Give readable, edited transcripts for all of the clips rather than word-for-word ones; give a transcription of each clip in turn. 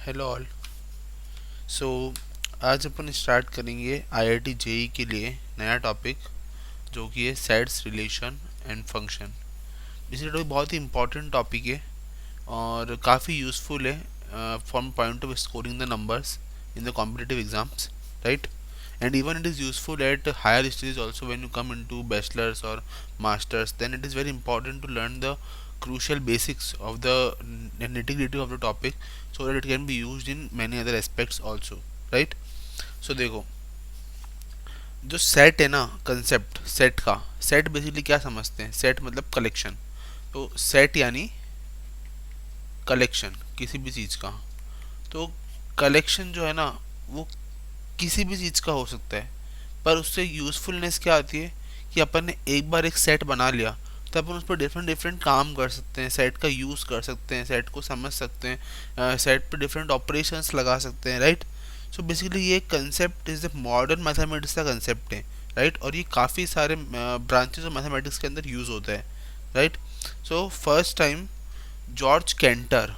Hello all. So आज अपन start करेंगे आईआईटी जेई के लिए नया टॉपिक जो कि है sets relation and function. Basically बहुत ही इंपॉर्टेंट टॉपिक है और काफ़ी यूज़फुल है from point of scoring the numbers in the competitive exams, right? And even it is useful at higher stages also when you come into bachelor's or master's, then it is very important to learn the crucial basics of the nitty gritty of the topic so that it can be used in many other aspects also, right? So देखो, जो set है ना, concept set का, set basically क्या समझते हैं? Set मतलब collection. तो सेट यानी कलेक्शन किसी भी चीज़ का। तो कलेक्शन जो है ना, वो किसी भी चीज़ का हो सकता है, पर उससे यूज़फुलनेस क्या आती है कि अपन ने एक बार एक सेट बना लिया तो अपन उस पर डिफरेंट डिफरेंट काम कर सकते हैं, सेट का यूज़ कर सकते हैं, सेट को समझ सकते हैं, सेट पर डिफरेंट ऑपरेशंस लगा सकते हैं, राइट? सो बेसिकली ये concept is the modern mathematics का कंसेप्ट है, राइट? और ये काफ़ी सारे ब्रांचेस ऑफ मैथमेटिक्स के अंदर यूज़ होता है, right? So first time George canter,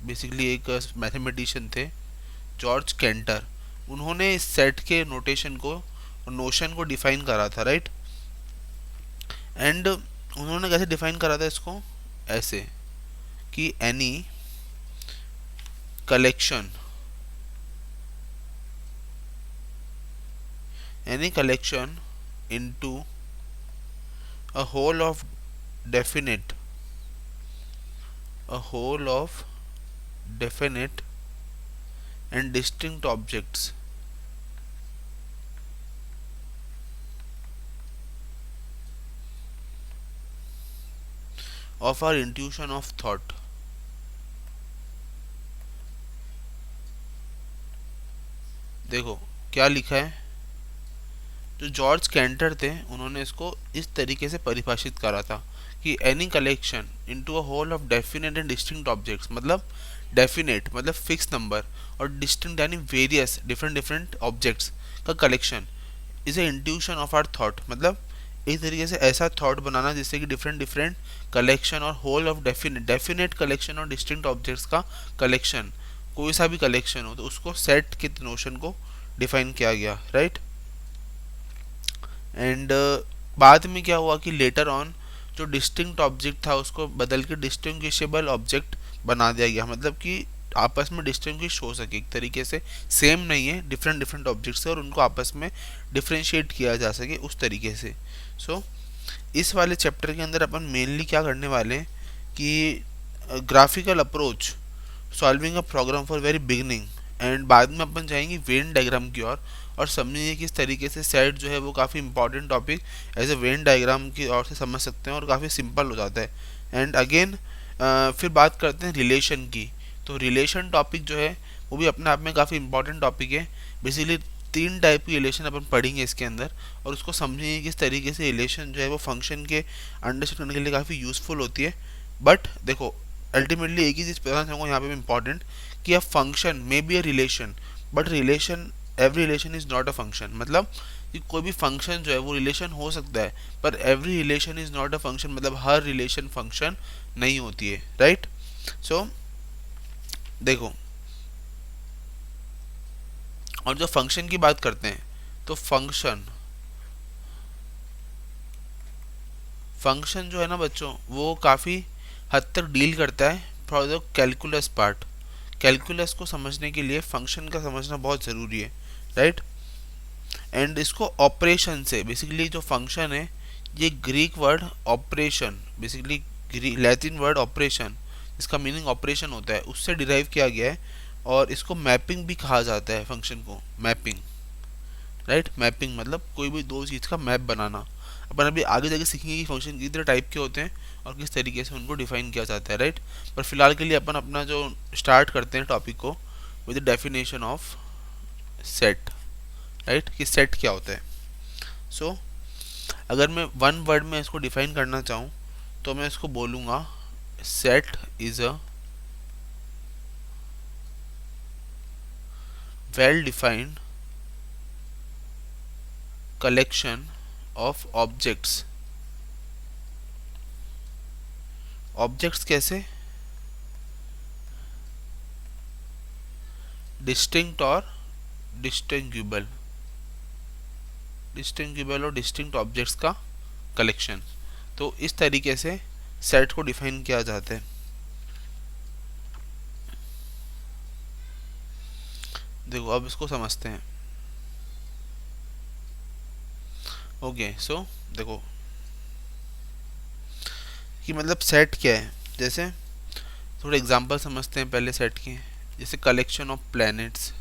basically एक मैथमेटिशियन थे, जॉर्ज कैंटर, उन्होंने इस सेट के नोटेशन को, नोशन को डिफाइन करा था, राइट? एंड उन्होंने कैसे डिफाइन करा था इसको? ऐसे कि collection any collection into a whole of definite a whole of definite and distinct objects of our intuition of thought। देखो क्या लिखा है, जो जॉर्ज कैंटर थे उन्होंने इसको इस तरीके से परिभाषित करा था कि any collection into a whole of definite and distinct objects, मतलब डेफिनेट मतलब फिक्स नंबर और डिस्टिंक्ट यानी वेरियस डिफरेंट डिफरेंट ऑब्जेक्ट्स का collection is a intuition of our thought. मतलब एक तरीके से ऐसा थॉट बनाना जिससे कि डिफरेंट डिफरेंट कलेक्शन और whole of definite definite collection और डिस्टिंक्ट ऑब्जेक्ट्स का कलेक्शन, कोई सा भी कलेक्शन हो तो उसको सेट के नोशन को डिफाइन किया गया, राइट? एंड बाद में क्या हुआ कि लेटर ऑन जो डिस्टिंक्ट ऑब्जेक्ट था उसको बदल के डिस्टिंग्विशेबल ऑब्जेक्ट बना दिया गया, मतलब कि आपस में डिस्टिंग्विश हो सके, एक तरीके से सेम नहीं है डिफरेंट डिफरेंट ऑब्जेक्ट्स है और उनको आपस में डिफ्रेंशिएट किया जा सके उस तरीके से। सो इस वाले चैप्टर के अंदर अपन मेनली क्या करने वाले हैं कि graphical approach solving a program for very beginning, and बाद में अपन जाएंगे वेन डायग्राम की ओर और समझेंगे किस तरीके से सेट जो है वो काफ़ी important topic as a Venn diagram की ओर से समझ सकते हैं और काफ़ी सिंपल हो जाता है। एंड अगेन फिर बात करते हैं रिलेशन की। तो रिलेशन टॉपिक जो है वो भी अपने आप में काफ़ी इंपॉर्टेंट टॉपिक है। बेसिकली तीन टाइप की रिलेशन अपन पढ़ेंगे इसके अंदर और उसको समझेंगे किस तरीके से रिलेशन जो है वो फंक्शन के अंडरस्टैंड करने के लिए काफ़ी यूज़फुल होती है। बट देखो, अल्टीमेटली एक ही चीज़ बताना चाहूँगा यहाँ पे भी इम्पॉर्टेंट कि a function may be a relation, but relation, every relation is not a function. मतलब कि कोई भी फंक्शन जो है वो रिलेशन हो सकता है पर every relation is not a function, मतलब हर रिलेशन फंक्शन नहीं होती है, राइट? सो देखो, और जो फंक्शन की बात करते हैं तो फंक्शन फंक्शन जो है ना बच्चों, वो काफ़ी हद तक डील करता है for the calculus part. Calculus को समझने के लिए फंक्शन का समझना बहुत ज़रूरी है, राइट? एंड इसको ऑपरेशन से, बेसिकली जो फंक्शन है ये Greek word operation, basically Latin word operation, इसका मीनिंग ऑपरेशन होता है, उससे डिराइव किया गया है। और इसको मैपिंग भी कहा जाता है, फंक्शन को मैपिंग, राइट? मैपिंग मतलब कोई भी दो चीज़ का मैप बनाना। अपन अभी आगे जाके सीखेंगे कि फंक्शन कितने टाइप के होते हैं और किस तरीके से उनको डिफाइन किया जाता है, राइट? पर फिलहाल के लिए अपन अपना जो स्टार्ट करते हैं टॉपिक को with the definition of set, right? कि सेट क्या होता है। सो अगर मैं वन वर्ड में इसको डिफाइन करना चाहूँ तो मैं इसको बोलूँगा set is a well defined collection of objects. Objects कैसे? डिस्टिंक्ट और डिस्टिंग्विबल, डिस्टिंग्विबल और डिस्टिंक्ट ऑब्जेक्ट्स का कलेक्शन। तो इस तरीके से सेट को डिफाइन किया जाता है। देखो अब इसको समझते हैं। ओके सो देखो कि मतलब सेट क्या है, जैसे थोड़े एग्जांपल समझते हैं पहले सेट के। जैसे collection of planets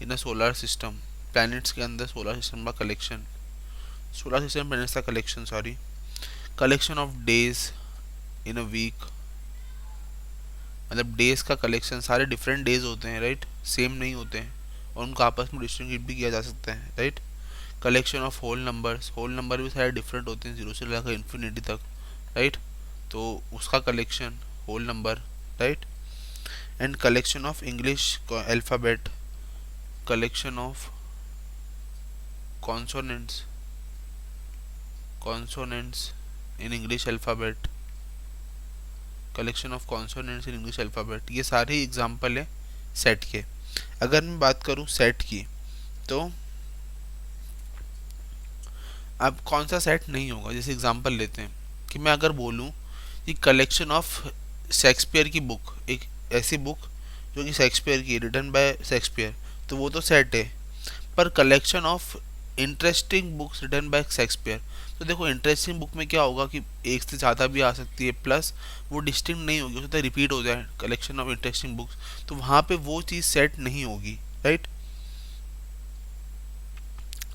in a solar system, planets के अंदर सोलर सिस्टम का कलेक्शन, सोलर सिस्टम प्लैनेट्स का collection, sorry. Collection of days in a week, मतलब डेज का कलेक्शन, सारे डिफरेंट डेज होते हैं राइट, सेम नहीं होते हैं और उनको आपस में डिस्टिंग्विश भी किया जा सकता है right. Collection of whole numbers, whole number भी सारे डिफरेंट होते हैं, जीरो से लेकर इन्फिनिटी तक राइट, तो उसका collection whole number right. And collection of English alphabet, collection of consonants, consonants in English alphabet, collection of consonants in English alphabet, ये सारे एग्जाम्पल है सेट के। अगर मैं बात करूँ सेट की, तो अब कौन सा सेट नहीं होगा, जैसे एग्जांपल लेते हैं कि मैं अगर बोलूं कि कलेक्शन ऑफ शेक्सपियर की बुक, एक ऐसी बुक जो कि शेक्सपियर की, रिटन बाय शेक्सपियर, तो वो तो सेट है। पर collection of interesting books written by Shakespeare, तो देखो इंटरेस्टिंग बुक में क्या होगा कि एक से ज़्यादा भी आ सकती है, प्लस वो डिस्टिंक्ट नहीं होगी, हो सकता है रिपीट हो जाए कलेक्शन ऑफ इंटरेस्टिंग बुक्स, तो वहाँ पे वो चीज़ सेट नहीं होगी राइट।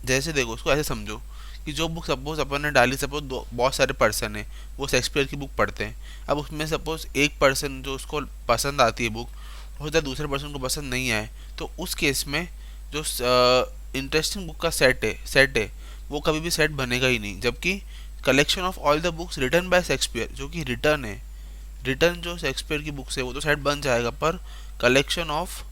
जैसे देखो उसको ऐसे समझो कि जो बुक सपोज अपन ने डाली, सपोज बहुत सारे पर्सन है वो शेक्सपियर की बुक पढ़ते हैं, अब उसमें सपोज एक पर्सन जो उसको पसंद आती है बुक, हो सकता है दूसरे पर्सन को पसंद नहीं आए, तो उस केस में जो इंटरेस्टिंग बुक का सेट है वो कभी भी सेट बनेगा ही नहीं। जबकि collection of all the books written by Shakespeare, जो कि रिटर्न है, रिटर्न जो शेक्सपियर की बुक्स है वो तो सेट बन जाएगा, पर कलेक्शन ऑफ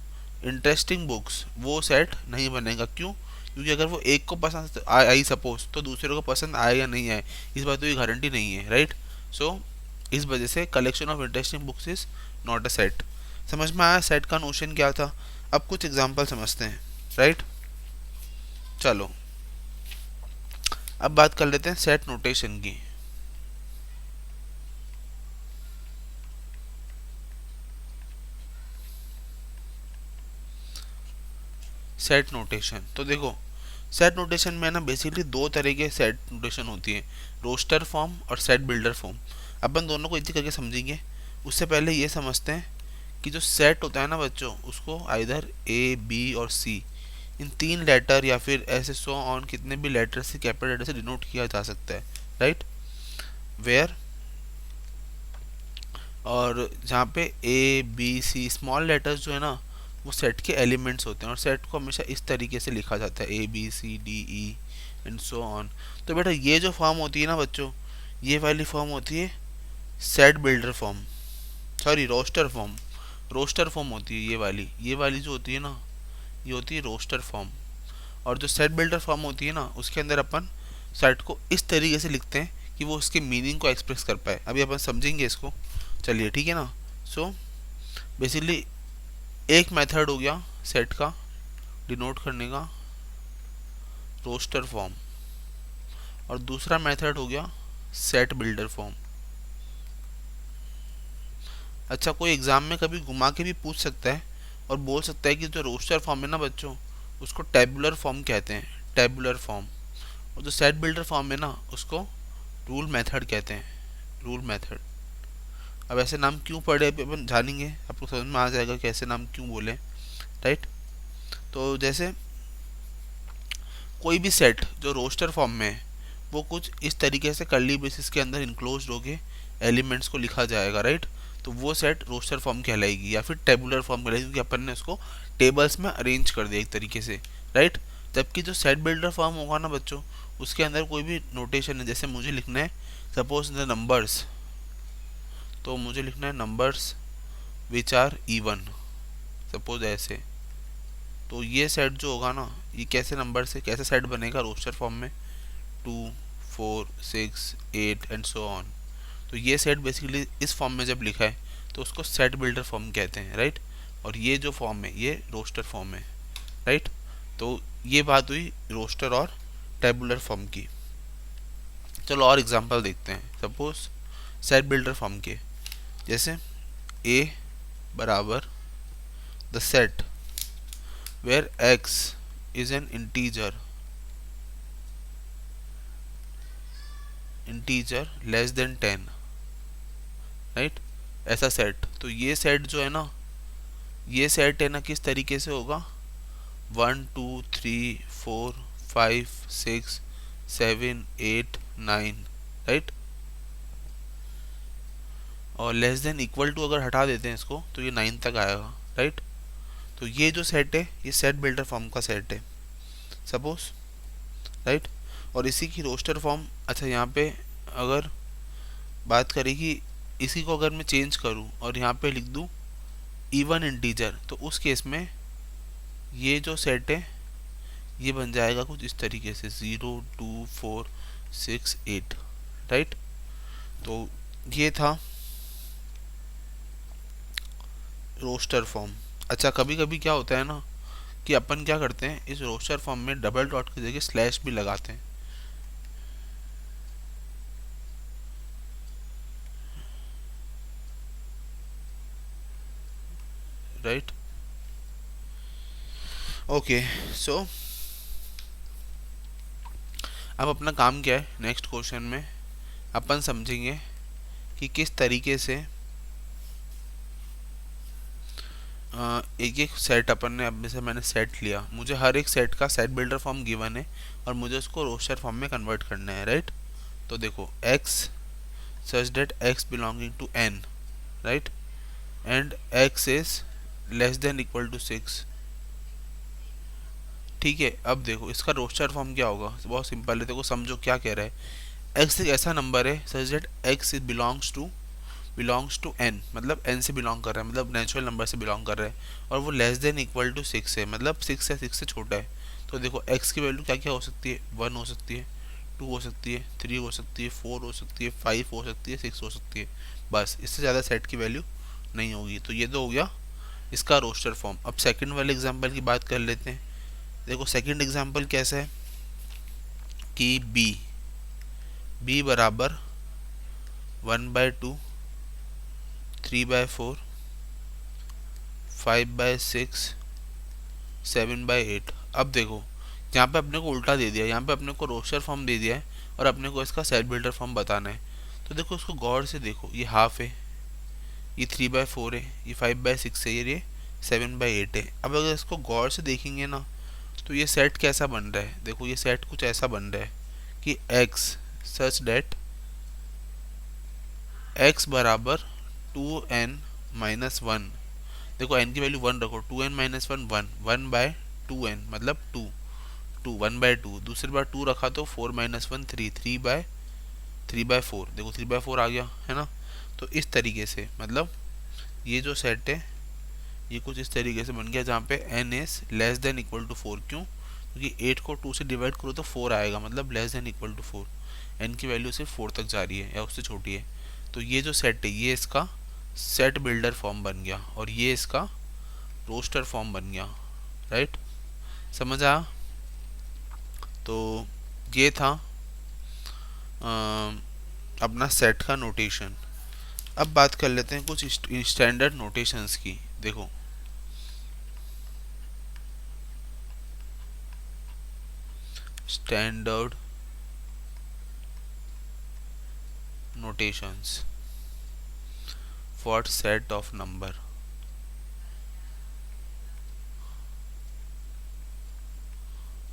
इंटरेस्टिंग बुक्स वो सेट नहीं बनेगा। क्यों? क्योंकि अगर वो एक को पसंद आई सपोज, तो दूसरे को पसंद आए या नहीं आए इस बात तो ये गारंटी नहीं है राइट। सो इस वजह से collection of interesting books is not a set. समझ में आया सेट का नोशन क्या था? अब कुछ एग्जांपल समझते हैं राइट। चलो अब बात कर लेते हैं सेट नोटेशन की। सेट नोटेशन, तो देखो सेट नोटेशन में ना बेसिकली दो तरह के सेट नोटेशन होती है, रोस्टर फॉर्म और सेट बिल्डर फॉर्म। अपन दोनों को इसी करके समझेंगे। उससे पहले ये समझते हैं कि जो सेट होता है ना बच्चों, उसको आइदर ए बी और सी, इन तीन लेटर या फिर ऐसे सो ऑन कितने भी लेटर से, कैपिटल लेटर से डिनोट किया जा सकता है राइट। वेयर, और जहाँ पे A B C small letters जो है ना वो सेट के एलिमेंट्स होते हैं, और सेट को हमेशा इस तरीके से लिखा जाता है, A B C D E and so on. तो बेटा ये जो फॉर्म होती है ना बच्चों, ये वाली फॉर्म होती है set builder form, sorry roster form, roster form होती है ये वाली जो होती है ना, ये होती है रोस्टर फॉर्म। और जो सेट बिल्डर फॉर्म होती है ना, उसके अंदर अपन सेट को इस तरीके से लिखते हैं कि वो उसके मीनिंग को एक्सप्रेस कर पाए। अभी अपन समझेंगे इसको, चलिए ठीक है ना। सो बेसिकली एक मेथड हो गया सेट का डिनोट करने का, रोस्टर फॉर्म, और दूसरा मेथड हो गया सेट बिल्डर फॉर्म। अच्छा कोई एग्जाम में कभी घुमा के भी पूछ सकता है और बोल सकता है कि जो रोस्टर फॉर्म है ना बच्चों, उसको टेबुलर फॉर्म कहते हैं, टेबुलर फॉर्म। और जो सेट बिल्डर फॉर्म है ना, उसको रूल मेथड कहते हैं, रूल मेथड। अब ऐसे नाम क्यों पड़े अभी अपन जानेंगे, आपको समझ में आ जाएगा कि ऐसे नाम क्यों बोले राइट। तो जैसे कोई भी सेट जो रोस्टर फॉर्म में है, वो कुछ इस तरीके से कर्ली ब्रेसेस के अंदर इनक्लोज होके एलिमेंट्स को लिखा जाएगा राइट। तो वो सेट रोस्टर फॉर्म कहलाएगी या फिर टेबुलर फॉर्म कहलाएगी, क्योंकि अपन ने उसको टेबल्स में अरेंज कर दिया एक तरीके से राइट। जबकि जो सेट बिल्डर फॉर्म होगा ना बच्चों, उसके अंदर कोई भी नोटेशन है, जैसे मुझे लिखना है सपोज द नंबर्स, तो मुझे लिखना है numbers which are even, suppose ऐसे। तो ये सेट जो होगा ना, ये कैसे नंबर से कैसे सेट बनेगा रोस्टर फॉर्म में, 2 4 6 8 एंड सो ऑन। तो ये सेट बेसिकली इस फॉर्म में जब लिखा है तो उसको सेट बिल्डर फॉर्म कहते हैं राइट। और ये जो फॉर्म है ये रोस्टर फॉर्म है, राइट। तो ये बात हुई रोस्टर और टेबुलर फॉर्म की। चलो और एग्जांपल देखते हैं। सपोज सेट बिल्डर फॉर्म के, जैसे ए बराबर the set where x is an integer less than 10, right. ऐसा सेट, तो ये सेट जो है ना, ये सेट है ना किस तरीके से होगा, 1 2 3 4 5 6 7 8 9, राइट। और लेस देन इक्वल टू अगर हटा देते हैं इसको तो ये 9 तक आएगा, राइट। तो ये जो सेट है ये सेट बिल्डर फॉर्म का सेट है सपोज, राइट। और इसी की रोस्टर फॉर्म, अच्छा यहाँ पे अगर बात करें कि इसी को अगर मैं चेंज करूँ और यहाँ पे लिख दूँ इवन इंटीजर, तो उस केस में ये जो सेट है ये बन जाएगा कुछ इस तरीके से 0 2 4 6 8, राइट। तो ये था रोस्टर फॉर्म। अच्छा कभी कभी क्या होता है ना कि अपन क्या करते हैं, इस रोस्टर फॉर्म में डबल डॉट की जगह स्लैश भी लगाते हैं, राइट। ओके सो अब अपना काम क्या है, नेक्स्ट क्वेश्चन में अपन समझेंगे कि किस तरीके से एक एक सेट अपन ने, अब जैसे मैंने सेट लिया, मुझे हर एक सेट का सेट बिल्डर फॉर्म गिवन है और मुझे उसको रोस्टर फॉर्म में कन्वर्ट करना है, राइट। तो देखो x such that x belonging to n, right, and x is less than equal to 6, ठीक है। अब देखो इसका रोस्टर फॉर्म क्या होगा, बहुत सिंपल है, देखो समझो क्या कह रहा है। x एक ऐसा नंबर है such that x belongs to n, मतलब n से बिलोंग कर रहा है, मतलब नेचुरल नंबर से बिलोंग कर रहा है, और वो लेस देन इक्वल टू 6 है, मतलब 6 है, 6 से छोटा है। तो देखो x की वैल्यू क्या क्या हो सकती है, 1 हो सकती है, 2 हो सकती है, 3 हो सकती है, 4 हो सकती है, 5 हो सकती है, 6 हो सकती है, बस इससे ज़्यादा सेट की वैल्यू नहीं होगी। तो ये तो हो गया इसका रोस्टर फॉर्म। अब सेकंड वाले एग्जांपल की बात कर लेते हैं। देखो सेकंड एग्जांपल कैसा है कि b बराबर 1/2 3/4 5/6 7/8। अब देखो यहाँ पे अपने को उल्टा दे दिया, यहाँ पे अपने को रोस्टर फॉर्म दे दिया है और अपने को इसका सेट बिल्डर फॉर्म बताना है। तो देखो इसको गौर से देखो, ये हाफ है, ये 3/4 है, ये 5/6 है, ये 7/8 है। अब अगर इसको गौर से देखेंगे ना तो ये सेट कैसा बन रहा है, देखो ये सेट कुछ ऐसा बन रहा है कि x सच डेट x बराबर 2n-1, देखो n की वैल्यू 1 रखो, 2n-1 1/2n मतलब 2 1/2, दूसरी बार 2 रखा तो 4-1 3/4, देखो 3/4 आ गया है ना। तो इस तरीके से मतलब ये जो सेट है ये कुछ इस तरीके से बन गया जहाँ पे n is less than equal to 4, क्यों, क्योंकि 8 को 2 से डिवाइड करो तो 4 आएगा, मतलब less than equal to 4, n की वैल्यू सिर्फ 4 तक जा रही है या उससे छोटी है। तो ये जो सेट है ये इसका सेट बिल्डर फॉर्म बन गया और ये इसका रोस्टर फॉर्म बन गया, राइट। समझ आया। तो ये था अपना सेट का नोटेशन। अब बात कर लेते हैं कुछ स्टैंडर्ड नोटेशंस की। देखो standard notations for set of number,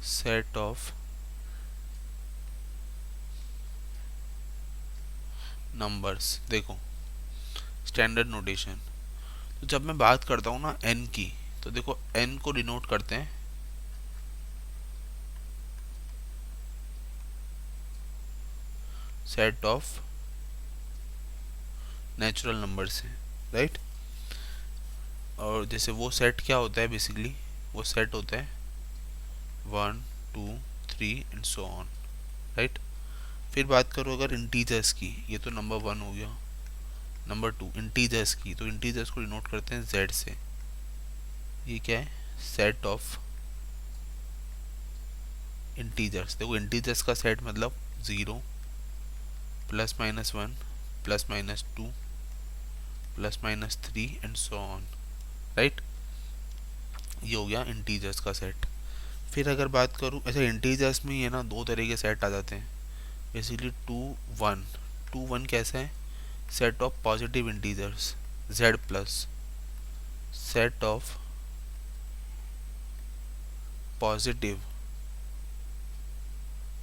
set of numbers। देखो स्टैंडर्ड नोटेशन, तो जब मैं बात करता हूँ ना n की, तो देखो n को डिनोट करते हैं सेट ऑफ नेचुरल नंबर से, राइट। और जैसे वो सेट क्या होता है, बेसिकली वो सेट होता है 1 2 3 एंड सो ऑन, राइट। फिर बात करो अगर इंटीजर्स की, ये तो नंबर 1 हो गया। नंबर 2 इंटीजर्स की, तो इंटीजर्स को डिनोट करते हैं z से, ये क्या है, सेट ऑफ इंटीजर्स। देखो इंटीजर्स का सेट मतलब 0 plus minus 1 plus minus 2 plus minus 3 and so on, right. ये हो गया इंटीजर्स का सेट। फिर अगर बात करूँ, ऐसे इंटीजर्स में ये ना दो तरह के सेट आ जाते हैं बेसिकली, 2 1। 2 1 कैसे है, set of positive integers z plus set of positive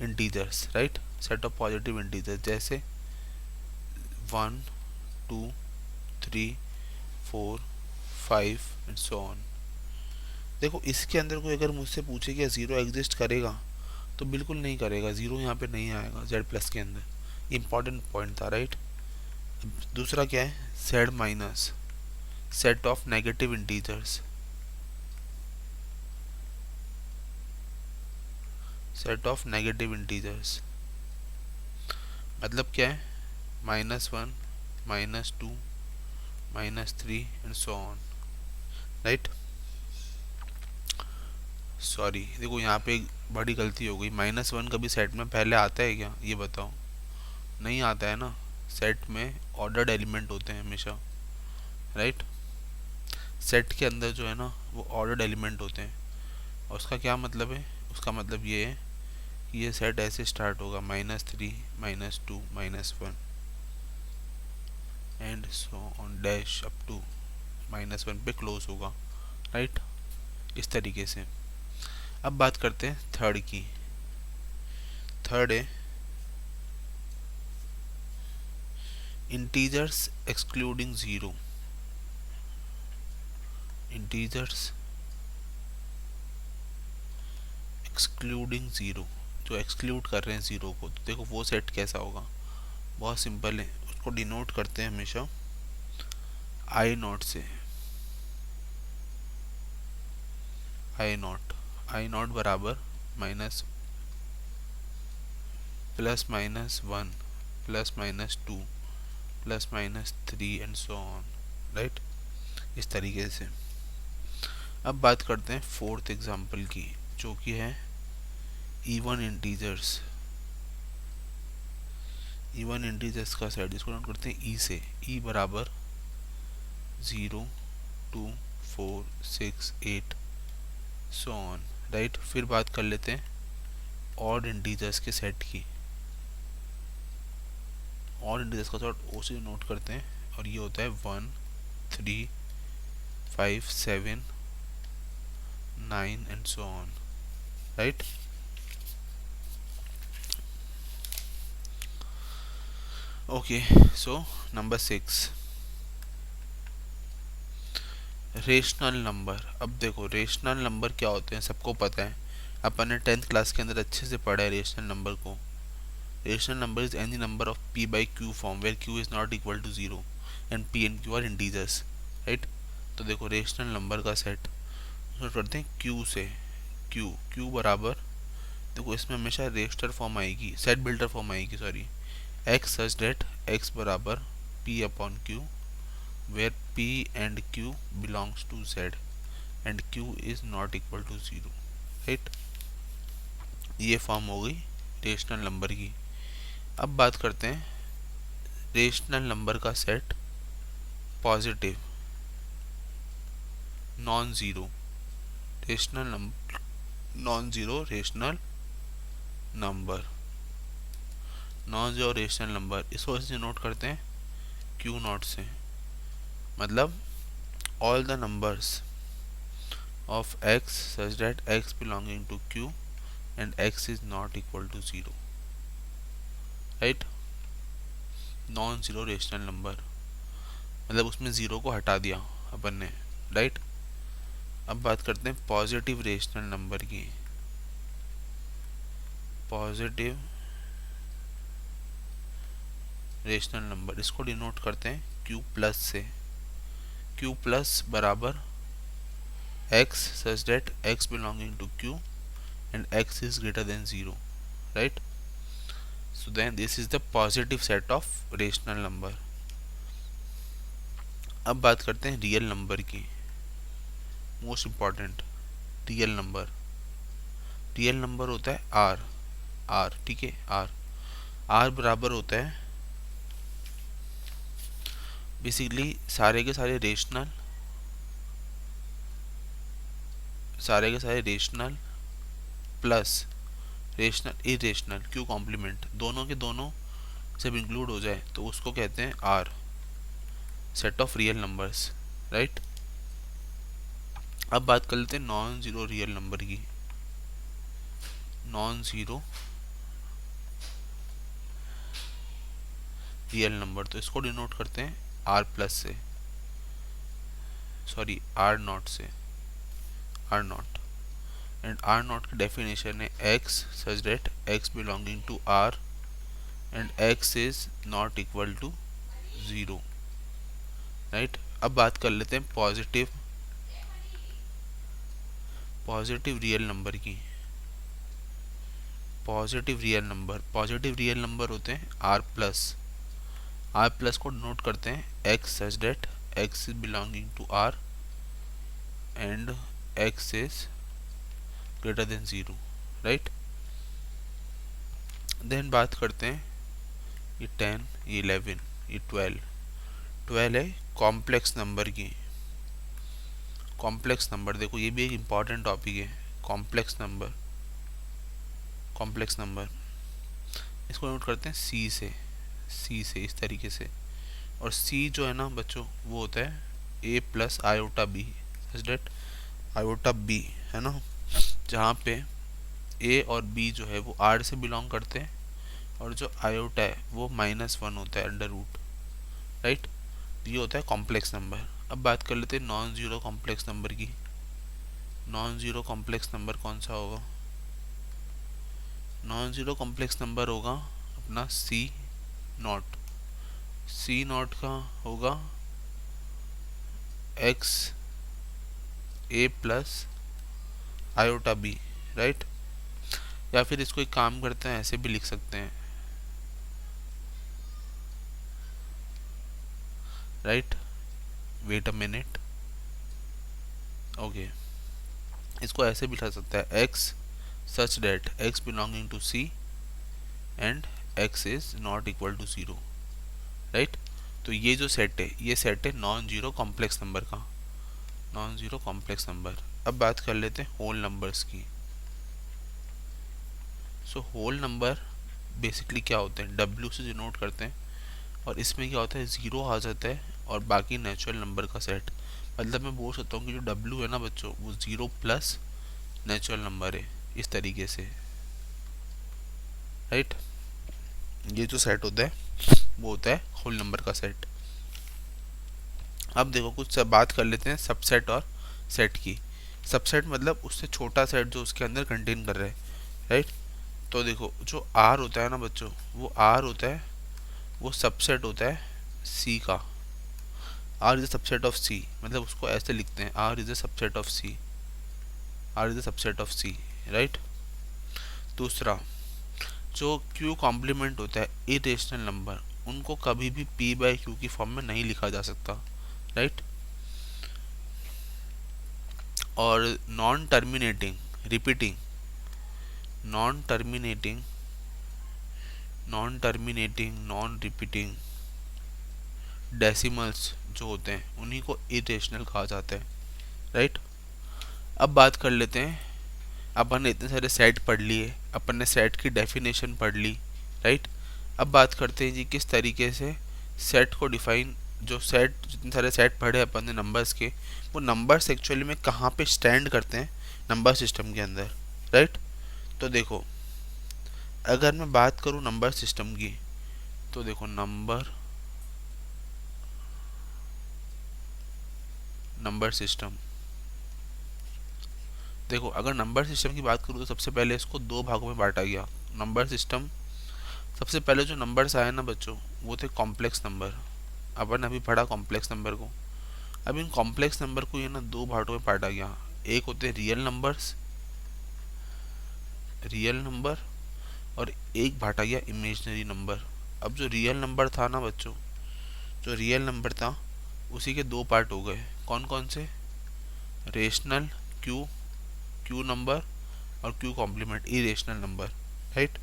integers, right. Set of positive integers जैसे 1 2 3 4 5 एंड सो ऑन। देखो इसके अंदर कोई अगर मुझसे पूछे कि ज़ीरो एग्जिस्ट करेगा, तो बिल्कुल नहीं करेगा, ज़ीरो यहाँ पे नहीं आएगा z प्लस के अंदर। इंपॉर्टेंट पॉइंट था, राइट। दूसरा क्या है, z minus set of negative integers, set of negative integers मतलब क्या है, -1 -2 -3 and so on, right. Sorry, देखो यहाँ पे एक बड़ी गलती हो गई, -1 कभी सेट में पहले आता है क्या, ये बताओ। नहीं आता है ना, सेट में ऑर्डर्ड एलिमेंट होते हैं हमेशा, राइट। सेट के अंदर जो है ना वो ऑर्डर्ड एलिमेंट होते हैं। और उसका क्या मतलब है, उसका मतलब ये है कि ये सेट ऐसे स्टार्ट होगा -3 -2 -1 and so on dash up to -1 पे क्लोज होगा, राइट। इस तरीके से। अब बात करते हैं थर्ड की। थर्ड है integers excluding zero. Integers excluding zero, जो एक्सक्लूड कर रहे हैं ज़ीरो को, तो देखो वो सेट कैसा होगा, बहुत सिंपल है। उसको डिनोट करते हैं हमेशा आई नॉट से। आई नॉट बराबर minus +-1 +-2 +-3 and so on, right. इस तरीके से। अब बात करते हैं फोर्थ एग्जांपल की, जो कि है इवन इंटीजर्स। इवन इंटीजर्स का सेट, जिसको नोट करते हैं ई से। ई बराबर 0 2 4 6 8 सो ऑन, राइट। फिर बात कर लेते हैं ऑड इंटीजर्स के सेट की। ऑड इंटीजर्स का सेट ओ से नोट करते हैं, और ये होता है 1 3 5 7 9 and so on, right. Okay, so number 6 rational number. अब देखो रेशनल नंबर क्या होते हैं सबको पता है, अपन ने 10th क्लास के अंदर अच्छे से पढ़ा है रेशनल नंबर को। Rational number is any number of p by q form where q is not equal to 0 and p and q are integers, right. तो देखो रेशनल नंबर का सेट करते हैं q से। q बराबर, देखो इसमें हमेशा रेशनल फॉर्म आएगी, सेट बिल्डर फॉर्म आएगी, सॉरी, x सच डेट x बराबर p upon q where p and q belongs to z and q is not equal to 0, right. ये फॉर्म हो गई रेशनल नंबर की। अब बात करते हैं रेशनल नंबर का set positive non zero. Rational number non zero rational number, non zero rational number, इसको ऐसे नोट करते हैं q नॉट से। मतलब all the numbers of x such that x belonging to q and x is not equal to 0, right। Non zero rational number मतलब उसमें zero को हटा दिया अपन ने, राइट। अब बात करते हैं पॉजिटिव रेशनल नंबर की। पॉजिटिव रेशनल नंबर, इसको डिनोट करते हैं q प्लस से। q प्लस बराबर x such that x belonging to q and x is greater than 0, right. So then this is the positive set of rational number. अब बात करते हैं real number की। Most important, real number. Real number होता है are, are ठीक है, are, are बराबर होता है बेसिकली सारे के सारे रेशनल, सारे के सारे rational plus rational irrational Q complement, दोनों के दोनों जब इंक्लूड हो जाए तो उसको कहते हैं R, set of real numbers, right. अब बात कर लेते हैं नॉन जीरो रियल नंबर की। नॉन जीरो रियल नंबर, तो इसको डिनोट करते हैं आर प्लस से, सॉरी आर नॉट से, R not. And R not की डेफिनेशन है x such that x belonging to R and x is not equal to zero, right. अब बात कर लेते हैं पॉजिटिव, पॉजिटिव रियल नंबर की। Positive real number, positive real number होते हैं आर प्लस, आर प्लस को नोट करते हैं x such that x is belonging to R and x is greater than zero, right. Then बात करते हैं ये 10, ये 11, ये 12, 12 है कॉम्प्लेक्स नंबर की। कॉम्प्लेक्स नंबर देखो ये भी एक इम्पॉर्टेंट टॉपिक है, कॉम्प्लेक्स नंबर, कॉम्प्लेक्स नंबर इसको नोट करते हैं सी से, सी से इस तरीके से। और सी जो है ना बच्चों वो होता है ए प्लस आयोटा बी, सच डेट आयोटा बी है ना, जहाँ पे ए और बी जो है वो आर से बिलोंग करते हैं और जो आयोटा है वो -1 होता है अंडर रूट, राइट। ये होता है कॉम्प्लेक्स नंबर। अब बात कर लेते हैं नॉन ज़ीरो कॉम्प्लेक्स नंबर की। नॉन ज़ीरो कॉम्प्लेक्स नंबर कौन सा होगा? नॉन ज़ीरो कॉम्प्लेक्स नंबर होगा अपना सी नॉट, सी नॉट का होगा एक्स ए प्लस आयोटा बी, राइट। या फिर इसको एक काम करते हैं ऐसे भी लिख सकते हैं, right. Wait a minute, okay, इसको ऐसे भी लिख सकता है x such that x belonging to C and x is not equal to zero, right. तो ये जो सेट है ये सेट है नॉन जीरो कॉम्प्लेक्स नंबर का, नॉन जीरो कॉम्प्लेक्स नंबर। अब बात कर लेते हैं होल नंबर्स की। सो होल नंबर बेसिकली क्या होते हैं, डब्ल्यू से डिनोट करते हैं और इसमें क्या होता है ज़ीरो आ जाता है और बाकी नेचुरल नंबर का सेट। मतलब मैं बोल सकता हूँ कि जो डब्ल्यू है ना बच्चों वो ज़ीरो प्लस नेचुरल नंबर है, इस तरीके से, राइट। ये जो सेट होता है वो होता है होल नंबर का सेट। अब देखो कुछ सब बात कर लेते हैं सबसेट और सेट की। सबसेट मतलब उससे छोटा सेट जो उसके अंदर कंटेन कर रहा है, राइट। तो देखो जो आर होता है ना बच्चों वो आर होता है, वो सबसेट होता है सी का। R is a subset of C, मतलब उसको ऐसे लिखते हैं R is a subset of C, R is a subset of C, right. दूसरा जो क्यू कॉम्प्लीमेंट होता है इरेशनल नंबर, उनको कभी भी पी बाई क्यू की फॉर्म में नहीं लिखा जा सकता, राइट। और non terminating repeating, non terminating, non terminating, non repeating decimals जो होते हैं उन्हीं को इरेशनल कहा जाता है, राइट। अब बात कर लेते हैं, अपन ने इतने सारे सेट पढ़ लिए, अपन ने सेट की डेफिनेशन पढ़ ली, राइट। अब बात करते हैं जी किस तरीके से सेट को डिफाइन, जो सेट जितने सारे सेट पढ़े अपन ने नंबर्स के, वो नंबर्स एक्चुअली में कहाँ पे स्टैंड करते हैं नंबर सिस्टम के अंदर, राइट। तो देखो अगर मैं बात करूँ नंबर सिस्टम की तो देखो नंबर सिस्टम, देखो अगर नंबर सिस्टम की बात करूँ तो सबसे पहले इसको दो भागों में बांटा गया नंबर सिस्टम। सबसे पहले जो नंबर्स आए ना बच्चों वो थे कॉम्प्लेक्स नंबर, अपन ने अभी पढ़ा कॉम्प्लेक्स नंबर को। अब इन कॉम्प्लेक्स नंबर को ये ना दो भागों में बांटा गया, एक होते हैं रियल नंबर्स, रियल नंबर, और एक बांटा गया इमेजिनरी नंबर। अब जो रियल नंबर था ना बच्चों, जो रियल नंबर था उसी के दो पार्ट हो गए, कौन कौन से, रेशनल क्यू, क्यू नंबर और Q complement irrational number, right.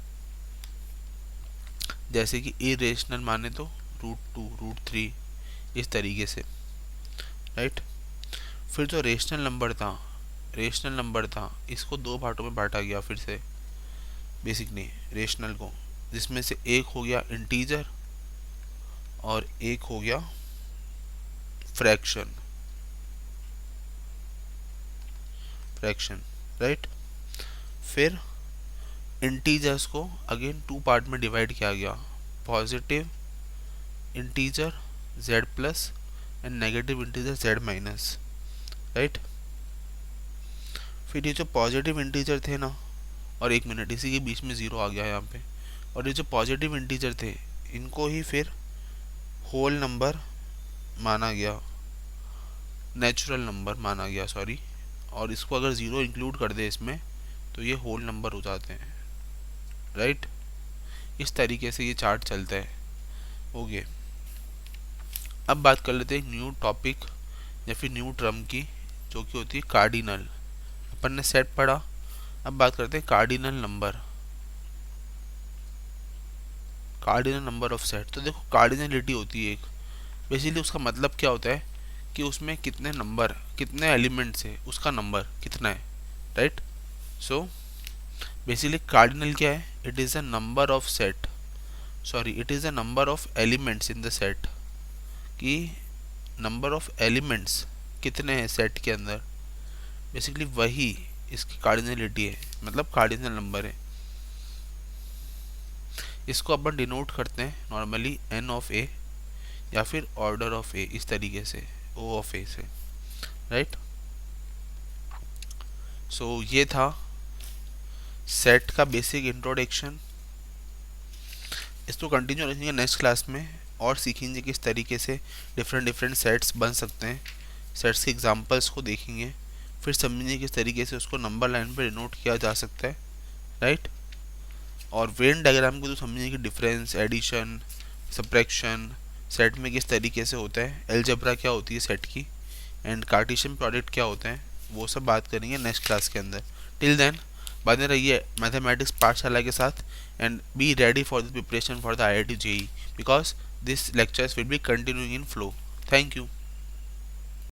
जैसे कि इरेशनल माने तो √2 √3 इस तरीके से, राइट। फिर जो रेशनल नंबर था इसको दो पार्टों में बांटा गया फिर से बेसिकली रेशनल को, जिसमें से एक हो गया इंटीजर और एक हो गया फ्रैक्शन, राइट। फिर इंटीजर्स को अगेन टू पार्ट में डिवाइड किया गया, positive integer z plus and negative integer z minus, right. फिर ये जो पॉजिटिव इंटीजर थे ना, और एक मिनट इसी के बीच में ज़ीरो आ गया यहाँ पे, और ये जो पॉजिटिव इंटीजर थे इनको ही फिर होल नंबर माना गया, नेचुरल नंबर माना गया सॉरी, और इसको अगर ज़ीरो इंक्लूड कर दे इसमें तो ये होल नंबर हो जाते हैं, राइट। इस तरीके से ये चार्ट चलता है। ओके, अब बात कर लेते हैं न्यू टॉपिक या फिर न्यू टर्म की, जो कि होती है कार्डिनल। अपन ने सेट पढ़ा, अब बात करते हैं cardinal number, cardinal number of set. तो देखो कार्डिनलिटी होती है एक, बेसिकली उसका मतलब क्या होता है कि उसमें कितने नंबर, कितने एलिमेंट्स है, उसका नंबर कितना है, राइट। सो बेसिकली कार्डिनल क्या है, it is a number of set, sorry it is a number of elements in the set, कि नंबर ऑफ एलिमेंट्स कितने हैं सेट के अंदर, बेसिकली वही इसकी कार्डिनलिटी है, मतलब कार्डिनल नंबर है। इसको अपन डिनोट करते हैं नॉर्मली n ऑफ a या फिर ऑर्डर ऑफ a, इस तरीके से o ऑफ a से, राइट। सो ये था सेट का बेसिक इंट्रोडक्शन। इसको कंटिन्यू रखेंगे नेक्स्ट क्लास में और सीखेंगे किस तरीके से डिफरेंट सेट्स बन सकते हैं, सेट्स के एग्जांपल्स को देखेंगे, फिर समझेंगे किस तरीके से उसको नंबर लाइन पर डिनोट किया जा सकता है, राइट। और वेन डायग्राम को तो समझेंगे कि डिफरेंस, एडिशन, सब्ट्रैक्शन सेट में किस तरीके से होता है, अलजेब्रा क्या होती है सेट की, एंड कार्टेशियन प्रोडक्ट क्या होता है, वो सब बात करेंगे नेक्स्ट क्लास के अंदर। टिल देन बने रहिए मैथमेटिक्स पाठशाला के साथ and be ready for the preparation for the IIT JEE because this lectures will be continuing in flow. Thank you.